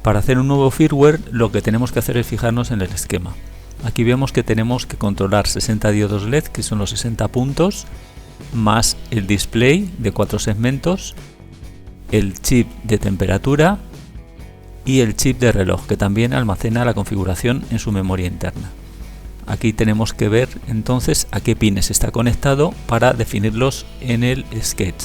Para hacer un nuevo firmware lo que tenemos que hacer es fijarnos en el esquema. Aquí vemos que tenemos que controlar 60 diodos LED, que son los 60 puntos, más el display de 4 segmentos, el chip de temperatura y el chip de reloj, que también almacena la configuración en su memoria interna. Aquí tenemos que ver entonces a qué pines está conectado para definirlos en el sketch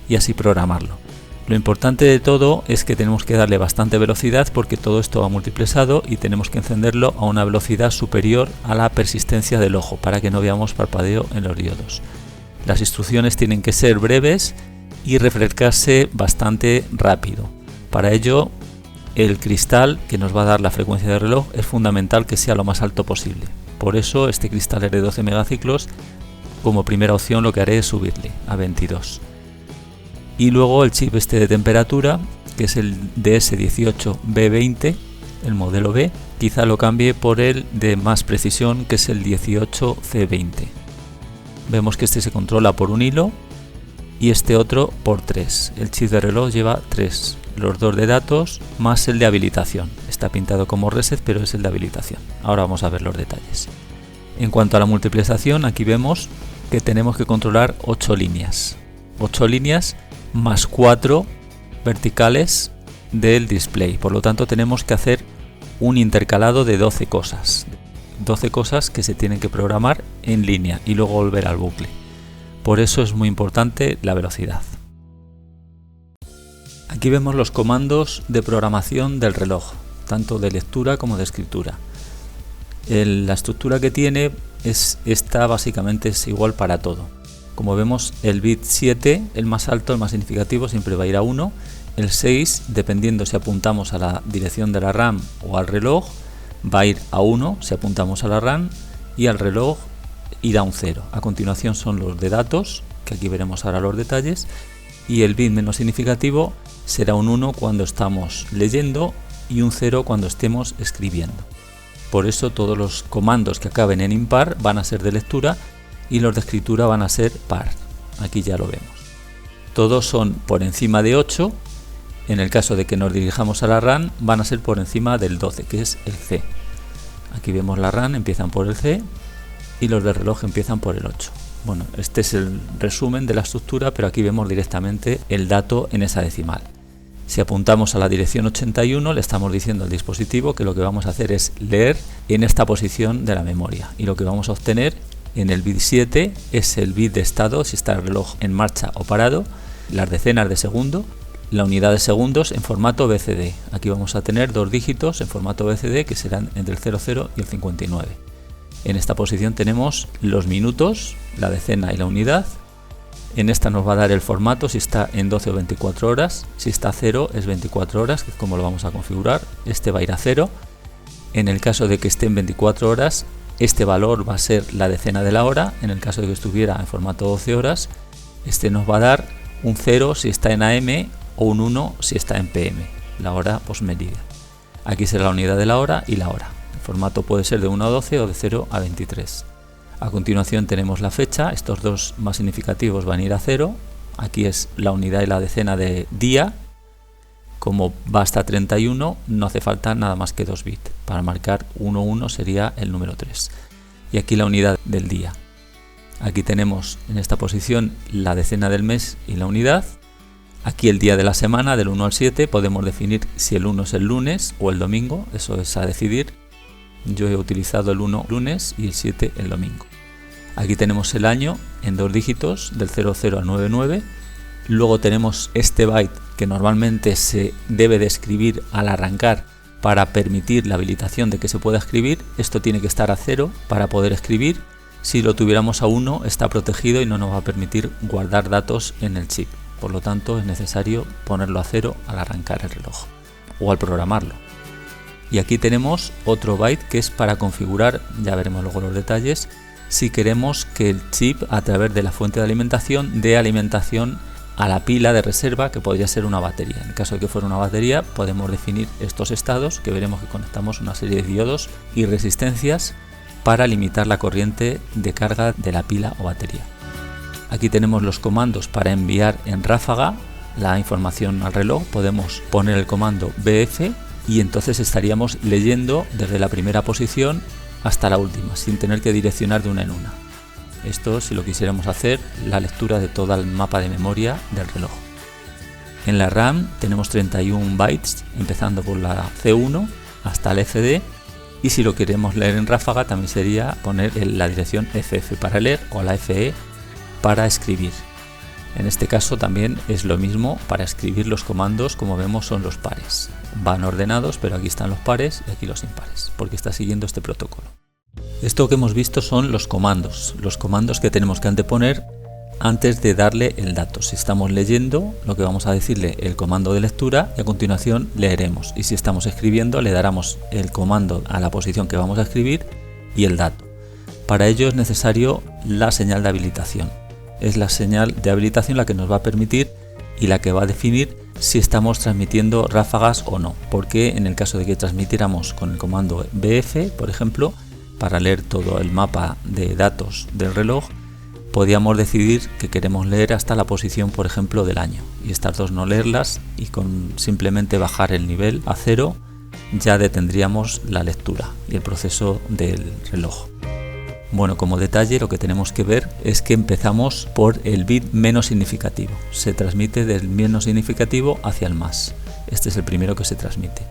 y así programarlo. Lo importante de todo es que tenemos que darle bastante velocidad porque todo esto va multiplexado y tenemos que encenderlo a una velocidad superior a la persistencia del ojo para que no veamos parpadeo en los diodos. Las instrucciones tienen que ser breves y refrescarse bastante rápido. Para ello, el cristal que nos va a dar la frecuencia de reloj es fundamental que sea lo más alto posible. Por eso este cristal es de 12 megaciclos. Como primera opción lo que haré es subirle a 22. Y luego el chip este de temperatura, que es el DS18B20, el modelo B, quizá lo cambie por el de más precisión, que es el 18C20. Vemos que este se controla por un hilo y este otro por 3. El chip de reloj lleva 3, los 2 de datos más el de habilitación. Está pintado como reset, pero es el de habilitación. Ahora vamos a ver los detalles. En cuanto a la multiplexación, aquí vemos que tenemos que controlar 8 líneas. 8 líneas más 4 verticales del display. Por lo tanto, tenemos que hacer un intercalado de 12 cosas. 12 cosas que se tienen que programar en línea y luego volver al bucle. Por eso es muy importante la velocidad. Aquí vemos los comandos de programación del reloj, tanto de lectura como de escritura. La estructura que tiene es esta, básicamente es igual para todo. Como vemos, el bit 7, el más alto, el más significativo, siempre va a ir a 1. El 6, dependiendo si apuntamos a la dirección de la RAM o al reloj, va a ir a 1 si apuntamos a la RAM, y al reloj irá a un 0. A continuación son los de datos, que aquí veremos ahora los detalles, y el bit menos significativo será un 1 cuando estamos leyendo y un 0 cuando estemos escribiendo. Por eso todos los comandos que acaben en impar van a ser de lectura y los de escritura van a ser par. Aquí ya lo vemos. Todos son por encima de 8. En el caso de que nos dirijamos a la RAM, van a ser por encima del 12, que es el C. Aquí vemos la RAM, empiezan por el C y los de reloj empiezan por el 8. Bueno, este es el resumen de la estructura, pero aquí vemos directamente el dato en esa decimal. Si apuntamos a la dirección 81, le estamos diciendo al dispositivo que lo que vamos a hacer es leer en esta posición de la memoria, y lo que vamos a obtener en el bit 7 es el bit de estado, si está el reloj en marcha o parado, las decenas de segundo, la unidad de segundos en formato BCD. Aquí vamos a tener 2 dígitos en formato BCD que serán entre el 00 y el 59. En esta posición tenemos los minutos, la decena y la unidad. En esta nos va a dar el formato si está en 12 o 24 horas. Si está a 0 es 24 horas, que es como lo vamos a configurar. Este va a ir a 0. En el caso de que esté en 24 horas, este valor va a ser la decena de la hora. En el caso de que estuviera en formato 12 horas, este nos va a dar un 0 si está en AM o un 1 si está en PM, la hora postmedida. Aquí será la unidad de la hora y la hora. El formato puede ser de 1 a 12 o de 0 a 23. A continuación tenemos la fecha. Estos dos más significativos van a ir a 0. Aquí es la unidad y la decena de día. Como va hasta 31, no hace falta nada más que 2 bits. Para marcar 1,1 sería el número 3. Y aquí la unidad del día. Aquí tenemos en esta posición la decena del mes y la unidad. Aquí el día de la semana, del 1 al 7, podemos definir si el 1 es el lunes o el domingo. Eso es a decidir. Yo he utilizado el 1 lunes y el 7 el domingo. Aquí tenemos el año en 2 dígitos, del 00 al 99. Luego tenemos este byte que normalmente se debe de escribir al arrancar para permitir la habilitación de que se pueda escribir. Esto tiene que estar a 0 para poder escribir. Si lo tuviéramos a 1 está protegido y no nos va a permitir guardar datos en el chip. Por lo tanto es necesario ponerlo a 0 al arrancar el reloj o al programarlo. Y aquí tenemos otro byte que es para configurar, ya veremos luego los detalles, si queremos que el chip a través de la fuente de alimentación dé alimentación a la pila de reserva, que podría ser una batería. En el caso de que fuera una batería podemos definir estos estados, que veremos que conectamos una serie de diodos y resistencias para limitar la corriente de carga de la pila o batería. Aquí tenemos los comandos para enviar en ráfaga la información al reloj. Podemos poner el comando BF y entonces estaríamos leyendo desde la primera posición hasta la última, sin tener que direccionar de una en una. Esto si lo quisiéramos hacer, la lectura de todo el mapa de memoria del reloj. En la RAM tenemos 31 bytes, empezando por la C1 hasta la FD, y si lo queremos leer en ráfaga también sería poner la dirección FF para leer o la FE para escribir. En este caso también es lo mismo, para escribir los comandos, como vemos, son los pares. Van ordenados, pero aquí están los pares y aquí los impares, porque está siguiendo este protocolo. Esto que hemos visto son los comandos que tenemos que anteponer antes de darle el dato. Si estamos leyendo, lo que vamos a decirle el comando de lectura y a continuación leeremos. Y si estamos escribiendo, le daremos el comando a la posición que vamos a escribir y el dato. Para ello es necesario la señal de habilitación. Es la señal de habilitación la que nos va a permitir y la que va a definir si estamos transmitiendo ráfagas o no, porque en el caso de que transmitiéramos con el comando BF, por ejemplo, para leer todo el mapa de datos del reloj, podíamos decidir que queremos leer hasta la posición, por ejemplo, del año, y estas dos no leerlas, y con simplemente bajar el nivel a 0 ya detendríamos la lectura y el proceso del reloj. Bueno, como detalle lo que tenemos que ver es que empezamos por el bit menos significativo. Se transmite del menos significativo hacia el más. Este es el primero que se transmite.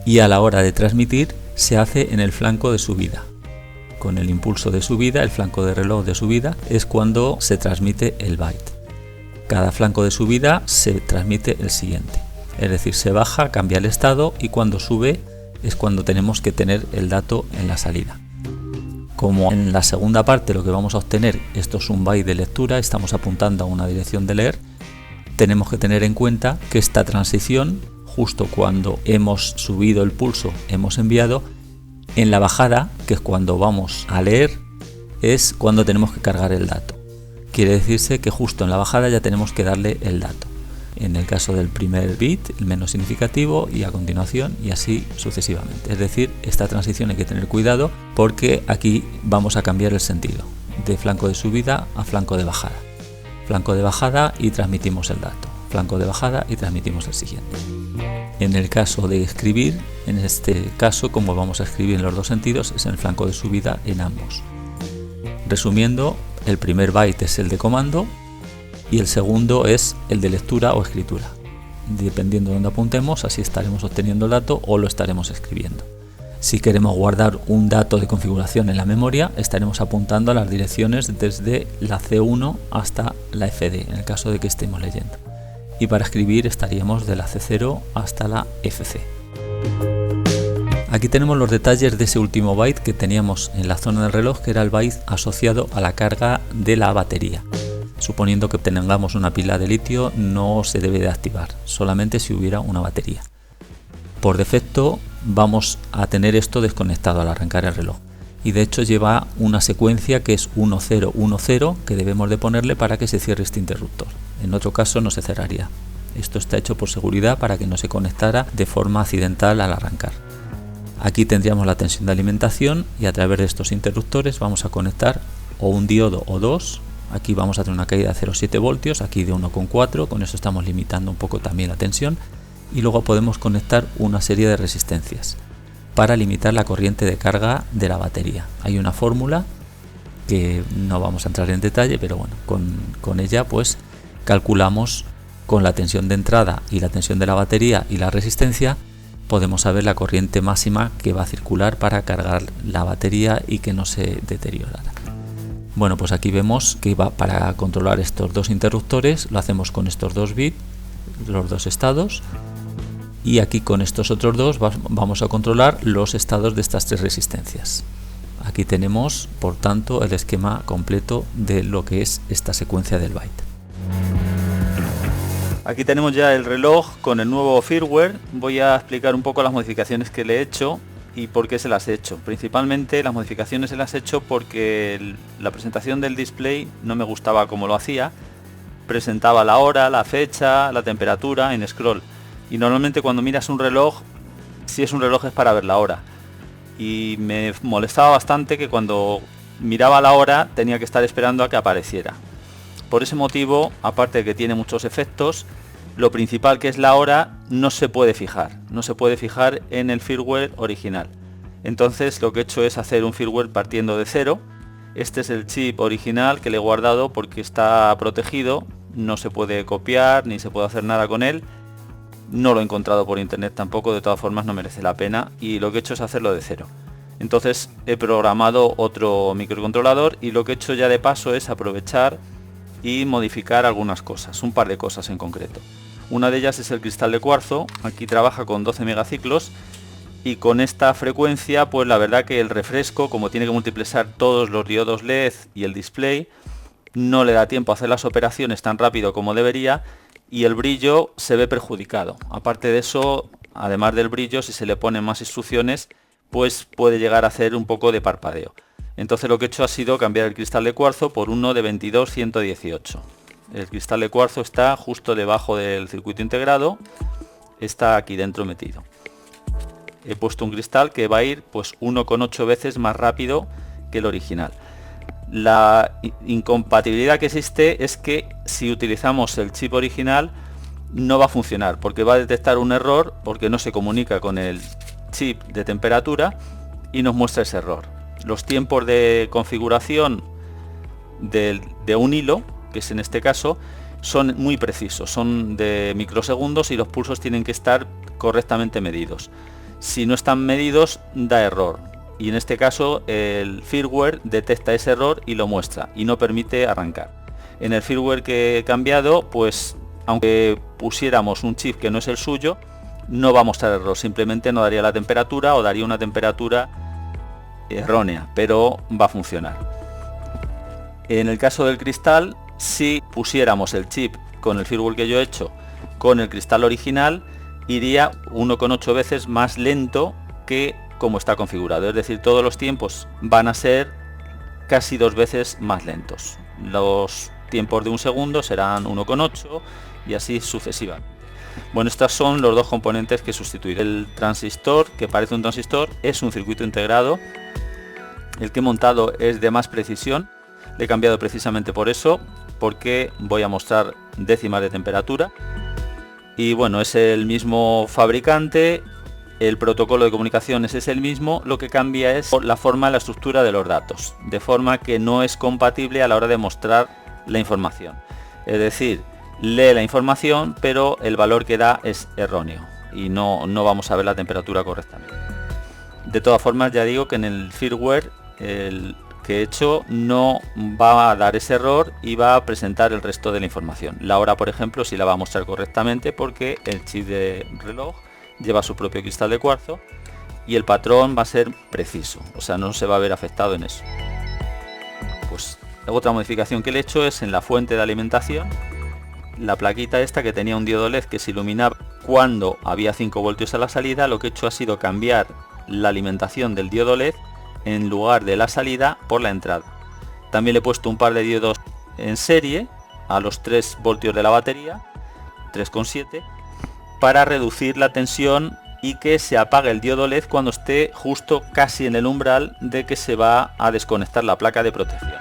Y a la hora de transmitir se hace en el flanco de subida. Con el impulso de subida, el flanco de reloj de subida, es cuando se transmite el byte. Cada flanco de subida se transmite el siguiente. Es decir, se baja, cambia el estado, y cuando sube es cuando tenemos que tener el dato en la salida. Como en la segunda parte lo que vamos a obtener, esto es un byte de lectura, estamos apuntando a una dirección de leer, tenemos que tener en cuenta que esta transición, justo cuando hemos subido el pulso, hemos enviado, en la bajada, que es cuando vamos a leer, es cuando tenemos que cargar el dato. Quiere decirse que justo en la bajada ya tenemos que darle el dato. En el caso del primer bit, el menos significativo, y a continuación, y así sucesivamente. Es decir, esta transición hay que tener cuidado porque aquí vamos a cambiar el sentido, de flanco de subida a flanco de bajada. Flanco de bajada y transmitimos el dato. Flanco de bajada y transmitimos el siguiente. En el caso de escribir, en este caso, como vamos a escribir en los dos sentidos, es en el flanco de subida en ambos. Resumiendo, el primer byte es el de comando y el segundo es el de lectura o escritura. Dependiendo de dónde apuntemos, así estaremos obteniendo el dato o lo estaremos escribiendo. Si queremos guardar un dato de configuración en la memoria, estaremos apuntando a las direcciones desde la C1 hasta la FD, en el caso de que estemos leyendo. Y para escribir estaríamos de la C0 hasta la FC. Aquí tenemos los detalles de ese último byte que teníamos en la zona del reloj, que era el byte asociado a la carga de la batería. Suponiendo que tengamos una pila de litio, no se debe de activar, solamente si hubiera una batería. Por defecto vamos a tener esto desconectado al arrancar el reloj, y de hecho lleva una secuencia que es 1010 que debemos de ponerle para que se cierre este interruptor. En otro caso no se cerraría. Esto está hecho por seguridad para que no se conectara de forma accidental al arrancar. Aquí tendríamos la tensión de alimentación y a través de estos interruptores vamos a conectar o un diodo o dos. Aquí vamos a tener una caída de 0,7 voltios, aquí de 1,4, con eso estamos limitando un poco también la tensión, y luego podemos conectar una serie de resistencias para limitar la corriente de carga de la batería. Hay una fórmula que no vamos a entrar en detalle, pero bueno, con ella pues calculamos con la tensión de entrada y la tensión de la batería y la resistencia, podemos saber la corriente máxima que va a circular para cargar la batería y que no se deteriorara. Bueno, pues aquí vemos que para controlar estos dos interruptores lo hacemos con estos dos bits, los dos estados, y aquí con estos otros dos vamos a controlar los estados de estas tres resistencias. Aquí tenemos, por tanto, el esquema completo de lo que es esta secuencia del byte. Aquí tenemos ya el reloj con el nuevo firmware. Voy a explicar un poco las modificaciones que le he hecho y por qué se las he hecho. Principalmente las modificaciones se las he hecho porque la presentación del display no me gustaba como lo hacía. Presentaba la hora, la fecha, la temperatura en scroll. Y normalmente cuando miras un reloj, si es un reloj es para ver la hora. Y me molestaba bastante que cuando miraba la hora tenía que estar esperando a que apareciera. Por ese motivo, aparte de que tiene muchos efectos, lo principal, que es la hora, no se puede fijar en el firmware original. Entonces lo que he hecho es hacer un firmware partiendo de cero. Este es el chip original que le he guardado porque está protegido, no se puede copiar ni se puede hacer nada con él. No lo he encontrado por internet tampoco, de todas formas no merece la pena, y lo que he hecho es hacerlo de cero. Entonces he programado otro microcontrolador y lo que he hecho ya de paso es aprovechar y modificar algunas cosas, un par de cosas en concreto. Una de ellas es el cristal de cuarzo. Aquí trabaja con 12 megaciclos y con esta frecuencia pues la verdad que el refresco, como tiene que multiplexar todos los diodos LED y el display, no le da tiempo a hacer las operaciones tan rápido como debería y el brillo se ve perjudicado. Aparte de eso, además del brillo, si se le ponen más instrucciones pues puede llegar a hacer un poco de parpadeo. Entonces lo que he hecho ha sido cambiar el cristal de cuarzo por uno de 22-118. El cristal de cuarzo está justo debajo del circuito integrado, está aquí dentro metido. He puesto un cristal que va a ir pues 1,8 veces más rápido que el original. La incompatibilidad que existe es que si utilizamos el chip original no va a funcionar porque va a detectar un error porque no se comunica con el chip de temperatura y nos muestra ese error. Los tiempos de configuración de un hilo, que es en este caso, son muy precisos, son de microsegundos y los pulsos tienen que estar correctamente medidos. Si no están medidos da error y en este caso el firmware detecta ese error y lo muestra y no permite arrancar. En el firmware que he cambiado, pues aunque pusiéramos un chip que no es el suyo, no va a mostrar error, simplemente no daría la temperatura o daría una temperatura errónea, pero va a funcionar. En el caso del cristal, si pusiéramos el chip con el firmware que yo he hecho con el cristal original, iría 1,8 veces más lento que como está configurado, es decir, todos los tiempos van a ser casi 2 veces más lentos. Los tiempos de un segundo serán 1,8 y así sucesivamente. Bueno, estos son los dos componentes que sustituir. El transistor, que parece un transistor, es un circuito integrado. El que he montado es de más precisión. Le he cambiado precisamente por eso, porque voy a mostrar décimas de temperatura. Y bueno, es el mismo fabricante, el protocolo de comunicaciones es el mismo, lo que cambia es la forma, la estructura de los datos, de forma que no es compatible a la hora de mostrar la información. Es decir, lee la información, pero el valor que da es erróneo y no vamos a ver la temperatura correctamente. De todas formas, ya digo que en el firmware el que he hecho no va a dar ese error y va a presentar el resto de la información. La hora, por ejemplo, sí la va a mostrar correctamente porque el chip de reloj lleva su propio cristal de cuarzo y el patrón va a ser preciso, o sea, no se va a ver afectado en eso. Pues otra modificación que le he hecho es en la fuente de alimentación. La plaquita esta que tenía un diodo LED que se iluminaba cuando había 5 voltios a la salida, lo que he hecho ha sido cambiar la alimentación del diodo LED en lugar de la salida por la entrada. También le he puesto un par de diodos en serie a los 3 voltios de la batería, 3,7, para reducir la tensión y que se apague el diodo LED cuando esté justo casi en el umbral de que se va a desconectar la placa de protección.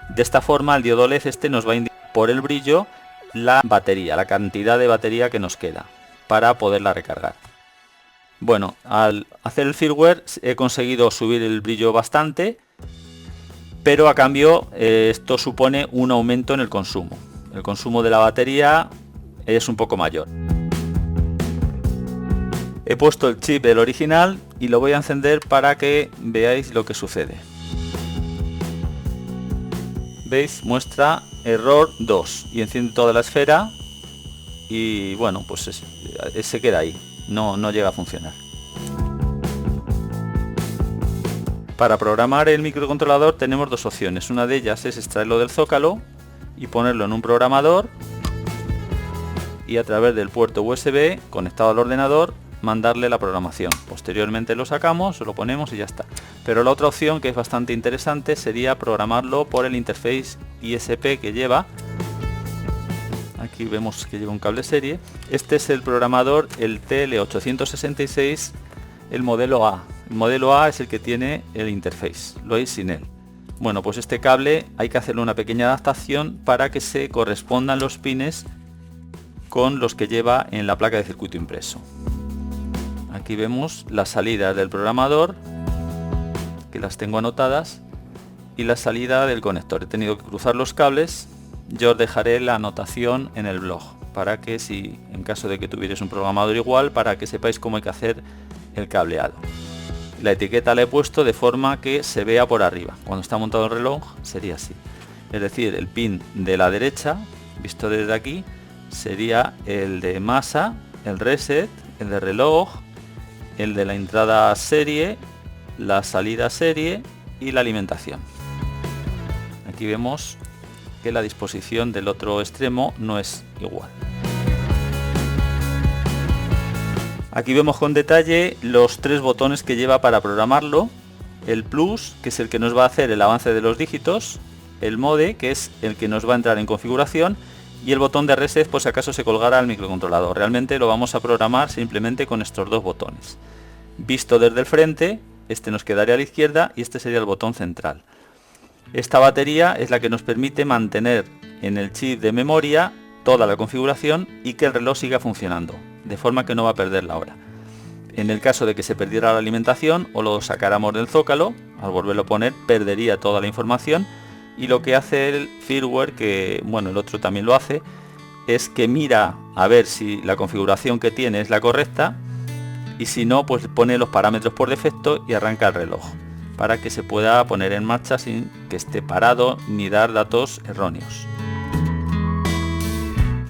De esta forma el diodo LED este nos va a indicar por el brillo la batería, la cantidad de batería que nos queda para poderla recargar. Bueno, al hacer el firmware he conseguido subir el brillo bastante, pero a cambio esto supone un aumento en el consumo. El consumo de la batería es un poco mayor. He puesto el chip del original y lo voy a encender para que veáis lo que sucede. ¿Veis? Muestra error 2 y enciende toda la esfera y bueno, pues se queda ahí, no llega a funcionar. Para programar el microcontrolador tenemos dos opciones. Una de ellas es extraerlo del zócalo y ponerlo en un programador y a través del puerto USB conectado al ordenador mandarle la programación. Posteriormente lo sacamos, lo ponemos y ya está. Pero la otra opción, que es bastante interesante, sería programarlo por el interface ISP que lleva. Aquí vemos que lleva un cable serie. Este es el programador, el TL866, el modelo A. El modelo A es el que tiene el interface, lo hay sin él. Bueno, pues este cable hay que hacerle una pequeña adaptación para que se correspondan los pines con los que lleva en la placa de circuito impreso. Aquí vemos las salidas del programador, que las tengo anotadas, y la salida del conector. He tenido que cruzar los cables. Yo os dejaré la anotación en el blog, para que si en caso de que tuvierais un programador igual, para que sepáis cómo hay que hacer el cableado. La etiqueta la he puesto de forma que se vea por arriba. Cuando está montado el reloj sería así. Es decir, el pin de la derecha, visto desde aquí, sería el de masa, el reset, el de reloj, el de la entrada serie, la salida serie y la alimentación. Aquí vemos que la disposición del otro extremo no es igual. Aquí vemos con detalle los 3 botones que lleva para programarlo: el plus, que es el que nos va a hacer el avance de los dígitos, el mode, que es el que nos va a entrar en configuración, y el botón de reset por si acaso se colgara al microcontrolador. Realmente lo vamos a programar simplemente con estos 2 botones. Visto desde el frente, este nos quedaría a la izquierda y este sería el botón central. Esta batería es la que nos permite mantener en el chip de memoria toda la configuración y que el reloj siga funcionando, de forma que no va a perder la hora. En el caso de que se perdiera la alimentación o lo sacáramos del zócalo, al volverlo a poner perdería toda la información, y lo que hace el firmware, que bueno, el otro también lo hace, es que mira a ver si la configuración que tiene es la correcta, y si no, pues pone los parámetros por defecto y arranca el reloj, para que se pueda poner en marcha sin que esté parado ni dar datos erróneos.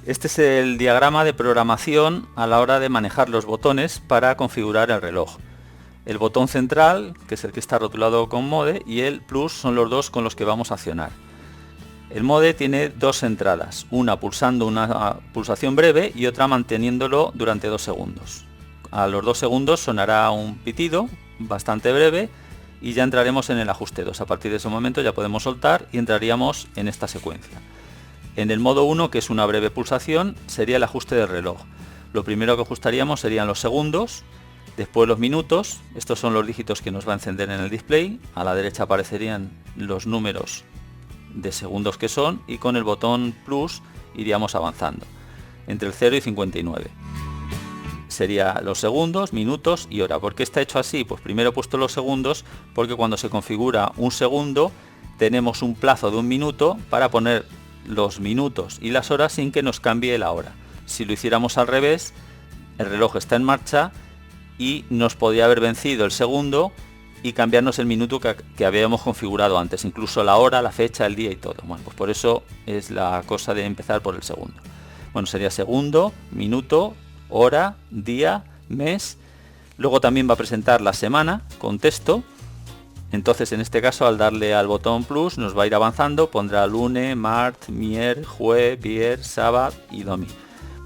Este es el diagrama de programación a la hora de manejar los botones para configurar el reloj. El botón central, que es el que está rotulado con mode, y el plus son los 2 con los que vamos a accionar. El mode tiene 2 entradas, una pulsando una pulsación breve y otra manteniéndolo durante 2 segundos. A los 2 segundos sonará un pitido bastante breve y ya entraremos en el ajuste 2. A partir de ese momento ya podemos soltar y entraríamos en esta secuencia. En el modo 1, que es una breve pulsación, sería el ajuste del reloj. Lo primero que ajustaríamos serían los segundos, después los minutos. Estos son los dígitos que nos va a encender en el display. A la derecha aparecerían los números de segundos que son, y con el botón plus iríamos avanzando entre el 0 y 59. Sería los segundos, minutos y hora. ¿Por qué está hecho así? Pues primero he puesto los segundos porque cuando se configura un segundo tenemos un plazo de 1 minuto para poner los minutos y las horas sin que nos cambie la hora. Si lo hiciéramos al revés, el reloj está en marcha y nos podría haber vencido el segundo y cambiarnos el minuto que habíamos configurado antes, incluso la hora, la fecha, el día y todo. Bueno, pues por eso es la cosa de empezar por el segundo. Bueno, sería segundo, minuto, hora, día, mes. Luego también va a presentar la semana con texto. Entonces en este caso, al darle al botón plus, nos va a ir avanzando, pondrá lunes, mart, mier, jue, vier, sábado y domi.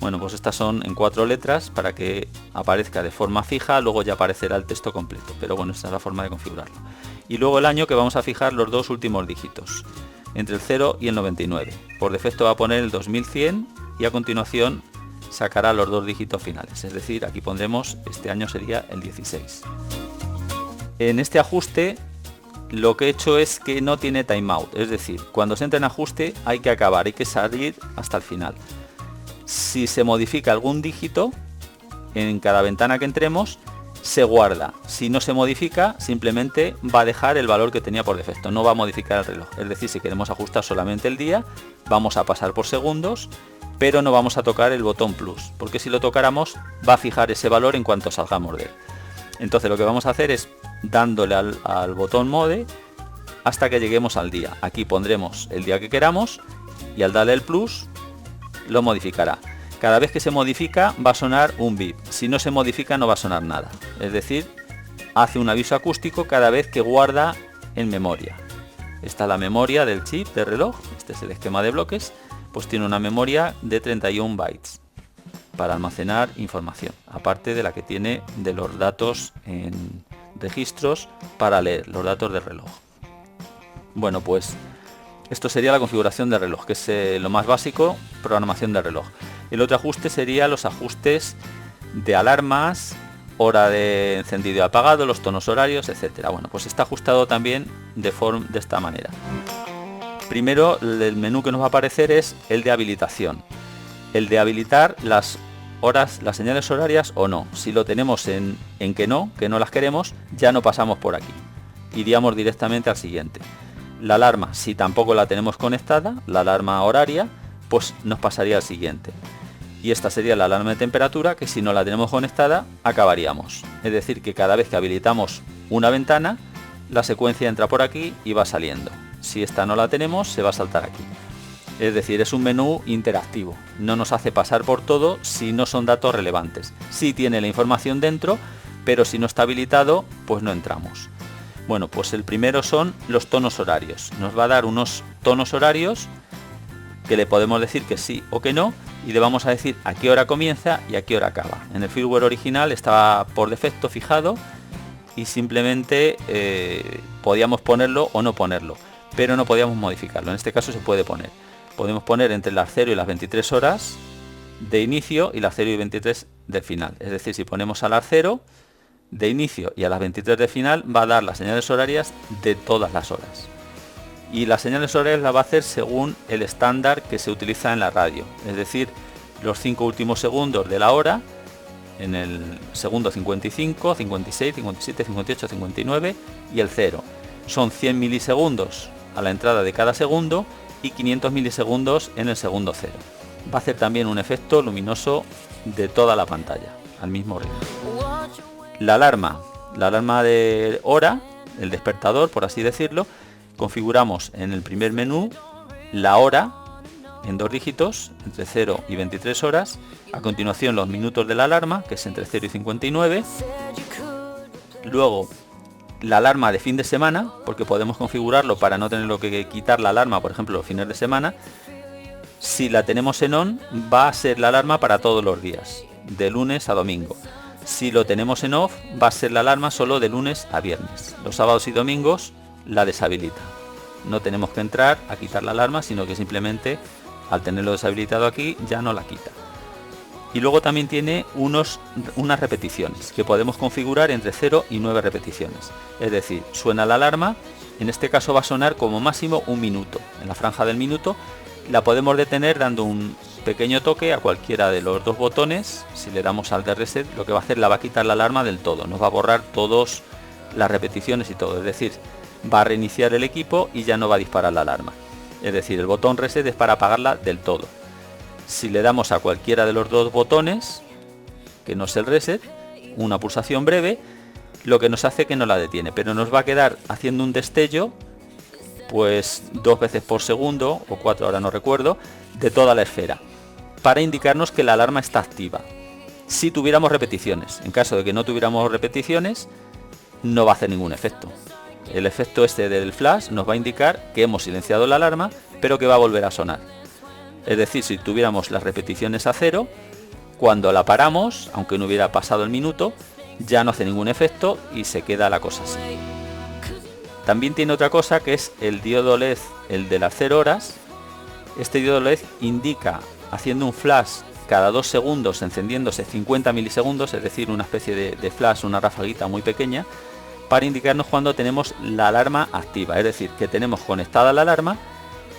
Bueno, pues estas son en 4 letras para que aparezca de forma fija, luego ya aparecerá el texto completo, pero bueno, esta es la forma de configurarlo. Y luego el año, que vamos a fijar los 2 últimos dígitos, entre el 0 y el 99. Por defecto va a poner el 2100 y a continuación sacará los 2 dígitos finales, es decir, aquí pondremos, este año sería el 16. En este ajuste lo que he hecho es que no tiene timeout, es decir, cuando se entra en ajuste hay que acabar, hay que salir hasta el final. Si se modifica algún dígito en cada ventana que entremos, se guarda. Si no se modifica, simplemente va a dejar el valor que tenía por defecto, no va a modificar el reloj. Es decir, si queremos ajustar solamente el día, vamos a pasar por segundos, pero no vamos a tocar el botón plus, porque si lo tocáramos va a fijar ese valor en cuanto salgamos de él. Entonces lo que vamos a hacer es dándole al botón mode hasta que lleguemos al día. Aquí pondremos el día que queramos y al darle el plus lo modificará. Cada vez que se modifica va a sonar un bip. Si no se modifica no va a sonar nada. Es decir, hace un aviso acústico cada vez que guarda en memoria. Esta es la memoria del chip de reloj. Este es el esquema de bloques. Pues tiene una memoria de 31 bytes para almacenar información, aparte de la que tiene de los datos en registros para leer los datos del reloj. Bueno, pues esto sería la configuración del reloj, que es lo más básico, programación del reloj. El otro ajuste sería los ajustes de alarmas, hora de encendido y apagado, los tonos horarios, etcétera. Bueno, pues está ajustado también de esta manera. Primero, el menú que nos va a aparecer es el de habilitación. el de habilitar las horas, las señales horarias o no. Si lo tenemos en que no las queremos, ya no pasamos por aquí. Iríamos directamente al siguiente. La alarma, si tampoco la tenemos conectada, la alarma horaria, pues nos pasaría al siguiente. Y esta sería la alarma de temperatura, que si no la tenemos conectada, acabaríamos. Es decir, que cada vez que habilitamos una ventana, la secuencia entra por aquí y va saliendo. Si esta no la tenemos, se va a saltar aquí. Es decir, es un menú interactivo. No nos hace pasar por todo si no son datos relevantes. Sí tiene la información dentro, pero si no está habilitado, pues no entramos. Bueno, pues el primero son los tonos horarios. Nos va a dar unos tonos horarios que le podemos decir que sí o que no, y le vamos a decir a qué hora comienza y a qué hora acaba. En el firmware original estaba por defecto fijado y simplemente podíamos ponerlo o no ponerlo, pero no podíamos modificarlo. En este caso se puede poner. Podemos poner entre las 0 y las 23 horas de inicio y las 0 y 23 de final. Es decir, si ponemos a las 0 de inicio y a las 23 de final, va a dar las señales horarias de todas las horas. Y las señales horarias las va a hacer según el estándar que se utiliza en la radio. Es decir, los 5 últimos segundos de la hora, en el segundo 55, 56, 57, 58, 59 y el 0. Son 100 milisegundos a la entrada de cada segundo y 500 milisegundos en el segundo 0. Va a hacer también un efecto luminoso de toda la pantalla, al mismo ritmo. La alarma de hora, el despertador, por así decirlo, configuramos en el primer menú la hora en 2 dígitos, entre 0 y 23 horas. A continuación los minutos de la alarma, que es entre 0 y 59. Luego la alarma de fin de semana, porque podemos configurarlo para no tener que quitar la alarma, por ejemplo, los fines de semana. Si la tenemos en on, va a ser la alarma para todos los días, de lunes a domingo. Si lo tenemos en off, va a ser la alarma solo de lunes a viernes. Los sábados y domingos la deshabilita. No tenemos que entrar a quitar la alarma, sino que simplemente al tenerlo deshabilitado aquí ya no la quita. Y luego también tiene unas repeticiones que podemos configurar entre 0 y 9 repeticiones. Es decir, suena la alarma, en este caso va a sonar como máximo un minuto. En la franja del minuto la podemos detener dando un pequeño toque a cualquiera de los dos botones. Si le damos al de reset, lo que va a hacer, la va a quitar la alarma del todo, nos va a borrar todas las repeticiones y todo. Es decir, va a reiniciar el equipo y ya no va a disparar la alarma. Es decir, el botón reset es para apagarla del todo. Si le damos a cualquiera de los dos botones, que no es el reset, una pulsación breve, lo que nos hace que no la detiene, pero nos va a quedar haciendo un destello, pues 2 veces por segundo, o 4, ahora no recuerdo, de toda la esfera, para indicarnos que la alarma está activa. Si tuviéramos repeticiones, en caso de que no tuviéramos repeticiones, no va a hacer ningún efecto. El efecto este del flash nos va a indicar que hemos silenciado la alarma, pero que va a volver a sonar. Es decir, si tuviéramos las repeticiones a 0, cuando la paramos, aunque no hubiera pasado el minuto, ya no hace ningún efecto y se queda la cosa así. También tiene otra cosa, que es el diodo LED, el de las 0 horas. Este diodo LED indica, haciendo un flash cada 2 segundos, encendiéndose 50 milisegundos, es decir, una especie de flash, una rafaguita muy pequeña, para indicarnos cuando tenemos la alarma activa, es decir, que tenemos conectada la alarma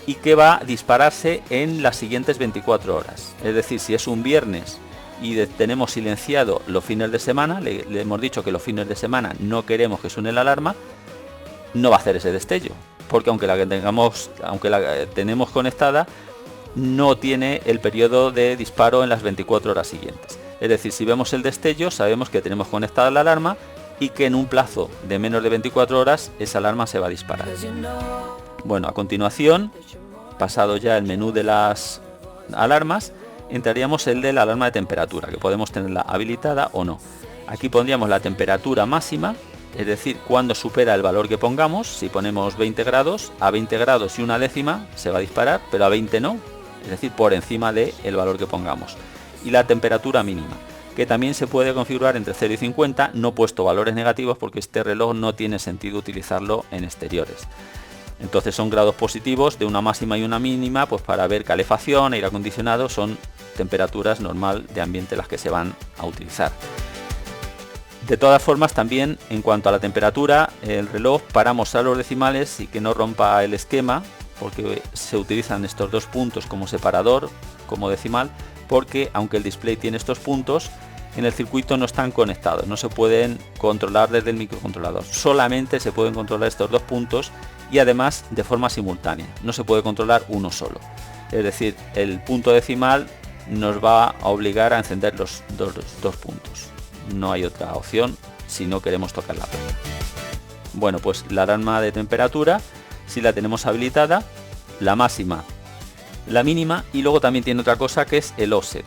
y que va a dispararse en las siguientes 24 horas. Es decir, si es un viernes y tenemos silenciado los fines de semana, le hemos dicho que los fines de semana no queremos que suene la alarma, no va a hacer ese destello, porque aunque la tenemos conectada, no tiene el periodo de disparo en las 24 horas siguientes. Es decir, si vemos el destello, sabemos que tenemos conectada la alarma y que en un plazo de menos de 24 horas esa alarma se va a disparar. Bueno, a continuación, pasado ya el menú de las alarmas, entraríamos el de la alarma de temperatura, que podemos tenerla habilitada o no. Aquí pondríamos la temperatura máxima, es decir, cuando supera el valor que pongamos. Si ponemos 20 grados, a 20 grados y una décima se va a disparar, pero a 20 no, es decir, por encima del valor que pongamos. Y la temperatura mínima, que también se puede configurar entre 0 y 50, no he puesto valores negativos porque este reloj no tiene sentido utilizarlo en exteriores. Entonces son grados positivos de una máxima y una mínima, pues para ver calefacción, aire acondicionado, son temperaturas normal de ambiente las que se van a utilizar. De todas formas, también en cuanto a la temperatura, el reloj, para mostrar los decimales y que no rompa el esquema, porque se utilizan estos dos puntos como separador, como decimal, porque aunque el display tiene estos puntos, en el circuito no están conectados, no se pueden controlar desde el microcontrolador, solamente se pueden controlar estos dos puntos y además de forma simultánea, no se puede controlar uno solo. Es decir, el punto decimal nos va a obligar a encender los dos puntos, no hay otra opción si no queremos tocar la placa. Bueno, pues la alarma de temperatura, si la tenemos habilitada, la máxima, la mínima, y luego también tiene otra cosa que es el offset.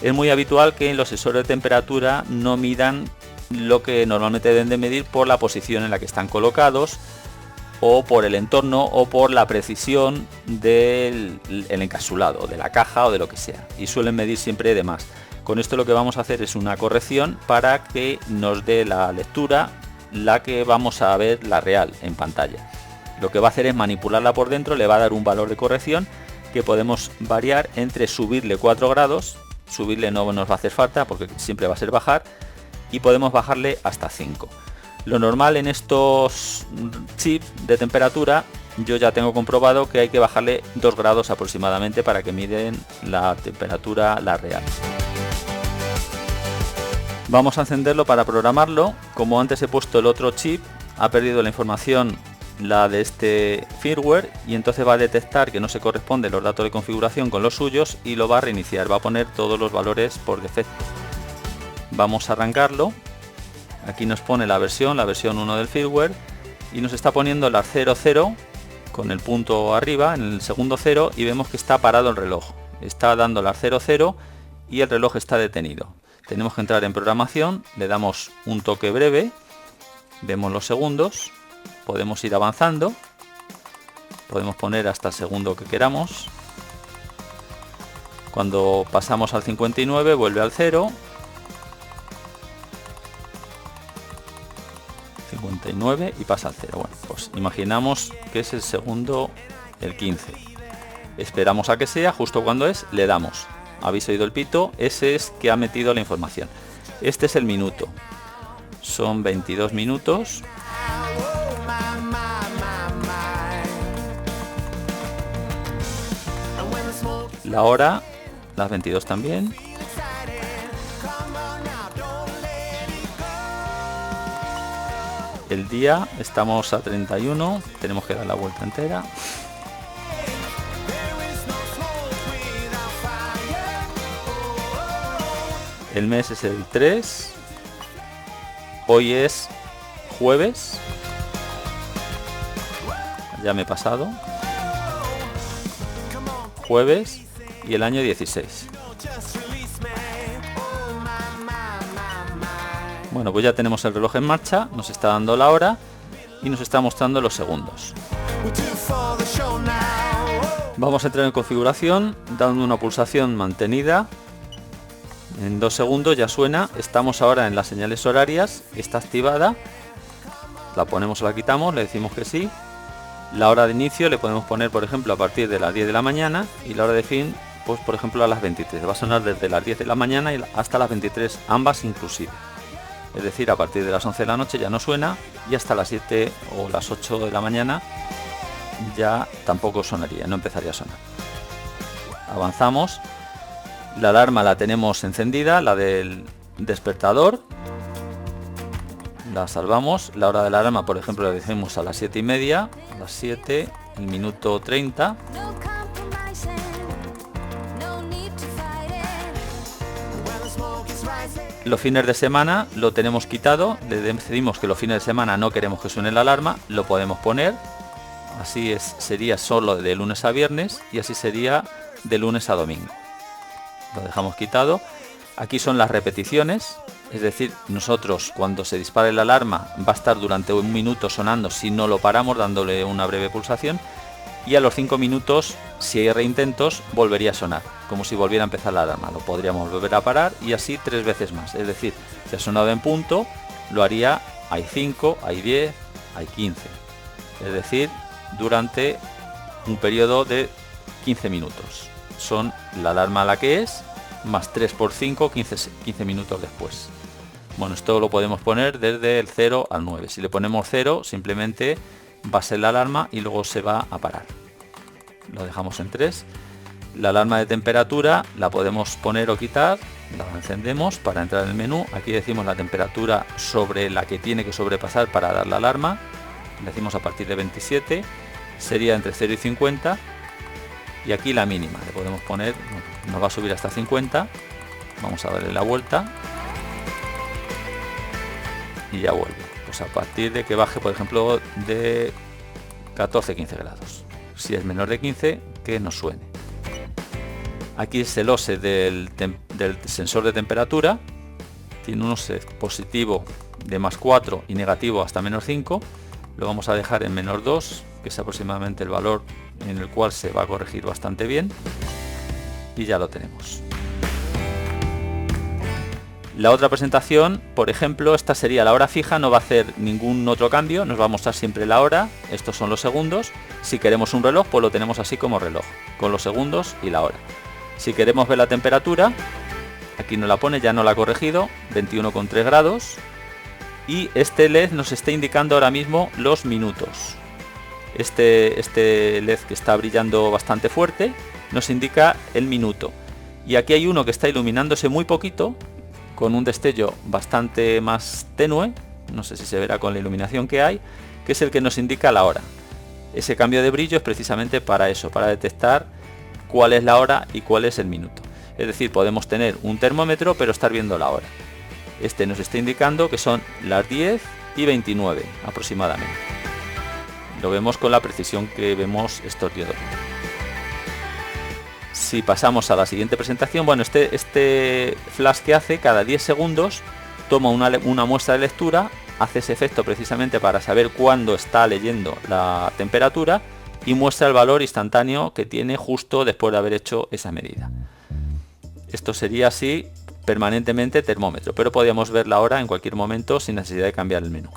Es muy habitual que en los sensores de temperatura no midan lo que normalmente deben de medir por la posición en la que están colocados, o por el entorno, o por la precisión del encapsulado, de la caja o de lo que sea, y suelen medir siempre de más. Con esto lo que vamos a hacer es una corrección para que nos dé la lectura, la que vamos a ver, la real en pantalla. Lo que va a hacer es manipularla por dentro, le va a dar un valor de corrección que podemos variar entre subirle 4 grados, subirle no nos va a hacer falta porque siempre va a ser bajar, y podemos bajarle hasta 5. Lo normal en estos chips de temperatura, yo ya tengo comprobado que hay que bajarle 2 grados aproximadamente para que miden la temperatura, la real. Vamos a encenderlo para programarlo. Como antes he puesto el otro chip, ha perdido la información, la de este firmware, y entonces va a detectar que no se corresponden los datos de configuración con los suyos y lo va a reiniciar, va a poner todos los valores por defecto. Vamos a arrancarlo. Aquí nos pone la versión 1 del firmware, y nos está poniendo la 00 con el punto arriba en el segundo 0, y vemos que está parado el reloj, está dando la 00 y el reloj está detenido. Tenemos que entrar en programación, le damos un toque breve, vemos los segundos, podemos ir avanzando, podemos poner hasta el segundo que queramos. Cuando pasamos al 59 vuelve al 0, 59 y pasa al 0. Bueno, pues imaginamos que es el segundo, el 15. Esperamos a que sea, justo cuando es, le damos. Habéis oído el pito, ese es que ha metido la información. Este es el minuto, son 22 minutos. La hora, las 22 también. El día, estamos a 31, tenemos que dar la vuelta entera. El mes es el 3. Hoy es jueves. Ya me he pasado. Jueves y el año 16. Bueno, pues ya tenemos el reloj en marcha, nos está dando la hora y nos está mostrando los segundos. Vamos a entrar en configuración, dando una pulsación mantenida. En 2 segundos ya suena. Estamos ahora en las señales horarias, está activada. La ponemos o la quitamos, le decimos que sí. La hora de inicio le podemos poner, por ejemplo, a partir de las 10 de la mañana, y la hora de fin, pues por ejemplo a las 23. Va a sonar desde las 10 de la mañana y hasta las 23, ambas inclusive. Es decir, a partir de las 11 de la noche ya no suena, y hasta las 7 o las 8 de la mañana ya tampoco sonaría, no empezaría a sonar. Avanzamos. La alarma la tenemos encendida, la del despertador. La salvamos. La hora de la alarma, por ejemplo, la decimos a las 7:30, a las 7, el minuto 30. Los fines de semana lo tenemos quitado, le decidimos que los fines de semana no queremos que suene la alarma, lo podemos poner. Así sería solo de lunes a viernes, y así sería de lunes a domingo. Lo dejamos quitado. Aquí son las repeticiones, es decir, nosotros cuando se dispare la alarma va a estar durante 1 minuto sonando si no lo paramos, dándole una breve pulsación, y a los 5 minutos, si hay reintentos, volvería a sonar, como si volviera a empezar la alarma. Lo podríamos volver a parar, y así 3 veces más. Es decir, si ha sonado en punto, lo haría hay 5, hay 10, hay 15. Es decir, durante un periodo de 15 minutos. Son la alarma la que es, más 3 por 5, 15 minutos después. Bueno, esto lo podemos poner desde el 0 al 9. Si le ponemos 0, simplemente va a ser la alarma y luego se va a parar. Lo dejamos en 3. La alarma de temperatura la podemos poner o quitar, la encendemos para entrar en el menú. Aquí decimos la temperatura sobre la que tiene que sobrepasar para dar la alarma. Decimos a partir de 27, sería entre 0 y 50. Y aquí la mínima, le podemos poner, nos va a subir hasta 50. Vamos a darle la vuelta. Y ya vuelve. Pues a partir de que baje, por ejemplo, de 14-15 grados. Si es menor de 15, que nos suene. Aquí es el OSE del sensor de temperatura. Tiene un OSE positivo de +4 y negativo hasta -5. Lo vamos a dejar en -2, que es aproximadamente el valor en el cual se va a corregir bastante bien. Y ya lo tenemos. La otra presentación, por ejemplo, esta sería la hora fija, no va a hacer ningún otro cambio, nos va a mostrar siempre la hora, estos son los segundos. Si queremos un reloj, pues lo tenemos así como reloj, con los segundos y la hora. Si queremos ver la temperatura, aquí nos la pone, ya no la ha corregido, 21,3 grados. Y este LED nos está indicando ahora mismo los minutos. Este LED que está brillando bastante fuerte nos indica el minuto. Y aquí hay uno que está iluminándose muy poquito, con un destello bastante más tenue, no sé si se verá con la iluminación que hay, que es el que nos indica la hora. Ese cambio de brillo es precisamente para eso, para detectar cuál es la hora y cuál es el minuto. Es decir, podemos tener un termómetro pero estar viendo la hora. Este nos está indicando que son las 10:29 aproximadamente. Lo vemos con la precisión que vemos estos diodos. Si pasamos a la siguiente presentación, bueno, este flash que hace cada 10 segundos toma una muestra de lectura, hace ese efecto precisamente para saber cuándo está leyendo la temperatura y muestra el valor instantáneo que tiene justo después de haber hecho esa medida. Esto sería así permanentemente termómetro, pero podríamos ver la hora en cualquier momento sin necesidad de cambiar el menú.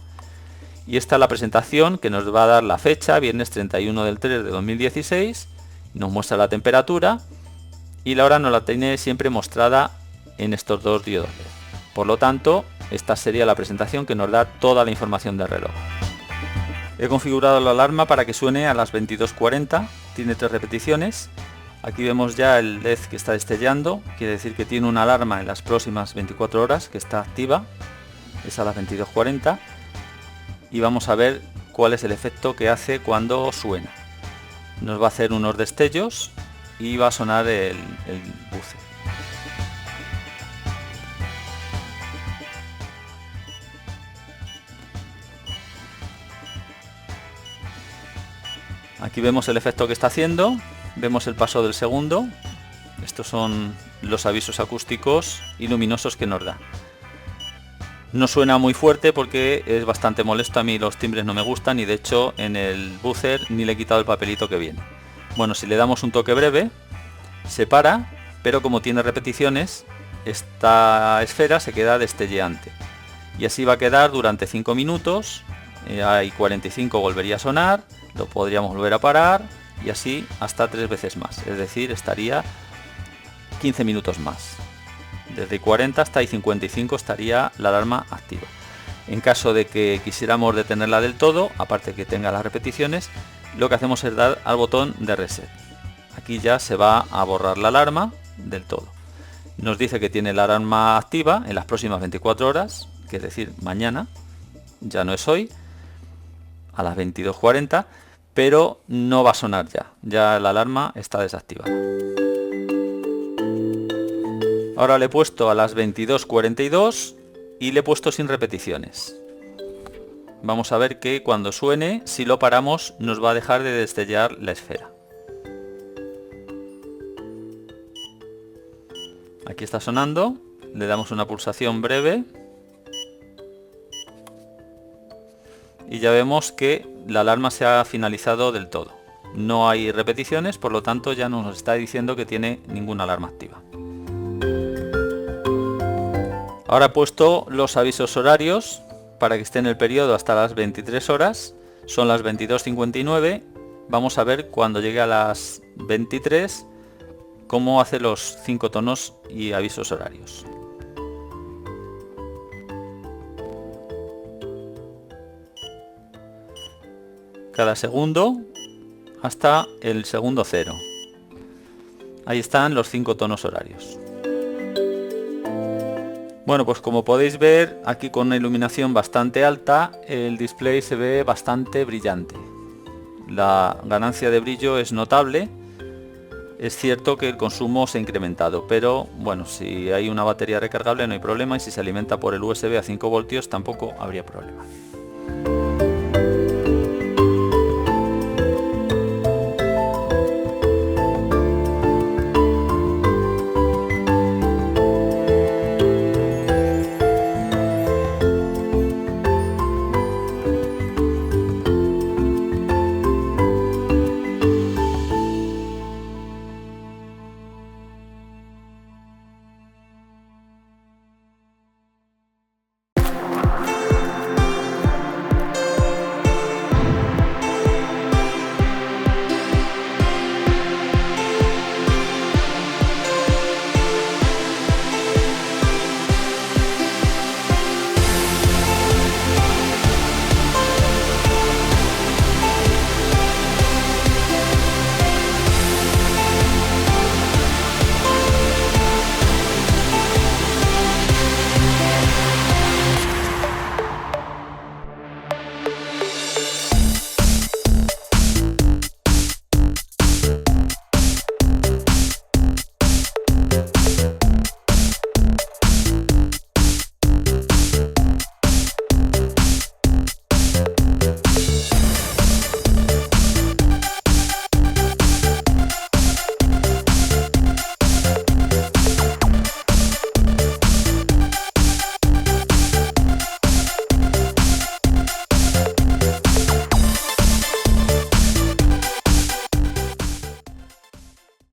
Y esta es la presentación que nos va a dar la fecha, viernes 31 del 3 de 2016, nos muestra la temperatura y la hora nos la tiene siempre mostrada en estos dos diodos LED. Por lo tanto, esta sería la presentación que nos da toda la información del reloj. He configurado la alarma para que suene a las 22:40, tiene 3 repeticiones. Aquí vemos ya el LED que está destellando, quiere decir que tiene una alarma en las próximas 24 horas que está activa, es a las 22:40. Y vamos a ver cuál es el efecto que hace cuando suena. Nos va a hacer unos destellos y va a sonar el buzzer. Aquí vemos el efecto que está haciendo, vemos el paso del segundo. Estos son los avisos acústicos y luminosos que nos da. No suena muy fuerte porque es bastante molesto, a mí los timbres no me gustan y de hecho en el buzzer ni le he quitado el papelito que viene. Bueno, si le damos un toque breve, se para, pero como tiene repeticiones, esta esfera se queda destelleante. Y así va a quedar durante 5 minutos, hay 45 volvería a sonar, lo podríamos volver a parar y así hasta 3 veces más, es decir, estaría 15 minutos más. Desde 40 hasta 55 estaría la alarma activa. En caso de que quisiéramos detenerla del todo, aparte que tenga las repeticiones, lo que hacemos es dar al botón de reset. Aquí ya se va a borrar la alarma del todo. Nos dice que tiene la alarma activa en las próximas 24 horas, que es decir, mañana, ya no es hoy, a las 22:40, pero no va a sonar ya la alarma está desactivada. Ahora le he puesto a las 22:42 y le he puesto sin repeticiones. Vamos a ver que cuando suene, si lo paramos, nos va a dejar de destellar la esfera. Aquí está sonando, le damos una pulsación breve y ya vemos que la alarma se ha finalizado del todo. No hay repeticiones, por lo tanto ya no nos está diciendo que tiene ninguna alarma activa. Ahora he puesto los avisos horarios para que esté en el periodo hasta las 23 horas. Son las 22:59. Vamos a ver cuando llegue a las 23 cómo hace los 5 tonos y avisos horarios. Cada segundo hasta el segundo 0. Ahí están los 5 tonos horarios. Bueno, pues como podéis ver, aquí con una iluminación bastante alta, el display se ve bastante brillante. La ganancia de brillo es notable. Es cierto que el consumo se ha incrementado, pero bueno, si hay una batería recargable no hay problema, y si se alimenta por el USB a 5 voltios tampoco habría problema.